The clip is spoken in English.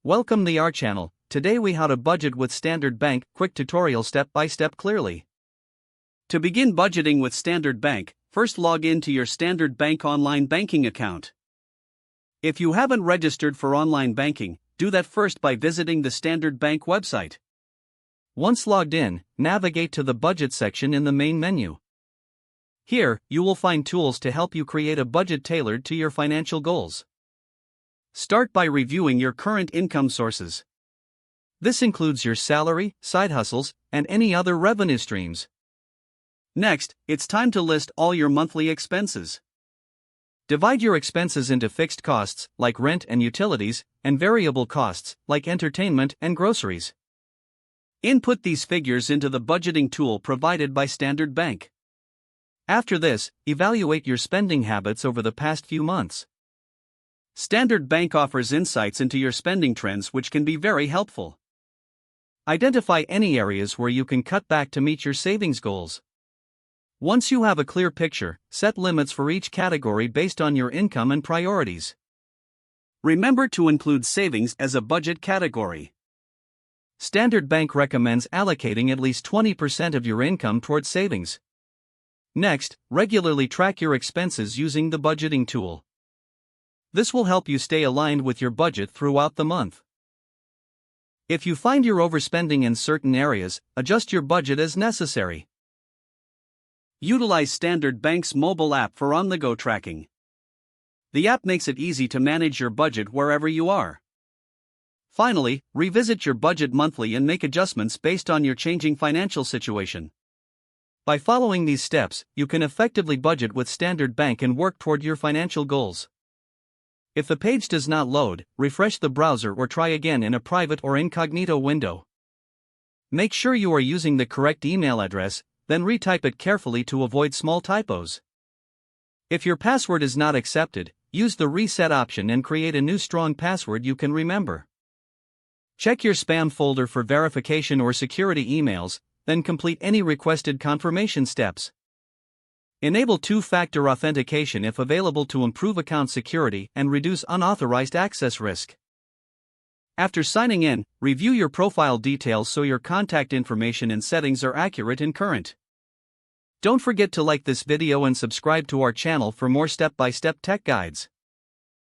Welcome to our channel. Today we how to budget with Standard Bank, quick tutorial step by step clearly. To begin budgeting with Standard Bank, first log in to your Standard Bank online banking account. If you haven't registered for online banking, do that first by visiting the Standard Bank website. Once logged in, navigate to the budget section in the main menu. Here, you will find tools to help you create a budget tailored to your financial goals. Start by reviewing your current income sources. This includes your salary, side hustles, and any other revenue streams. Next, it's time to list all your monthly expenses. Divide your expenses into fixed costs, like rent and utilities, and variable costs, like entertainment and groceries. Input these figures into the budgeting tool provided by Standard Bank. After this, evaluate your spending habits over the past few months. Standard Bank offers insights into your spending trends which can be very helpful. Identify any areas where you can cut back to meet your savings goals. Once you have a clear picture, set limits for each category based on your income and priorities. Remember to include savings as a budget category. Standard Bank recommends allocating at least 20% of your income towards savings. Next, regularly track your expenses using the budgeting tool. This will help you stay aligned with your budget throughout the month. If you find you're overspending in certain areas, adjust your budget as necessary. Utilize Standard Bank's mobile app for on-the-go tracking. The app makes it easy to manage your budget wherever you are. Finally, revisit your budget monthly and make adjustments based on your changing financial situation. By following these steps, you can effectively budget with Standard Bank and work toward your financial goals. If the page does not load, refresh the browser or try again in a private or incognito window. Make sure you are using the correct email address, then retype it carefully to avoid small typos. If your password is not accepted, use the reset option and create a new strong password you can remember. Check your spam folder for verification or security emails, then complete any requested confirmation steps. Enable two-factor authentication if available to improve account security and reduce unauthorized access risk. After signing in, review your profile details so your contact information and settings are accurate and current. Don't forget to like this video and subscribe to our channel for more step-by-step tech guides.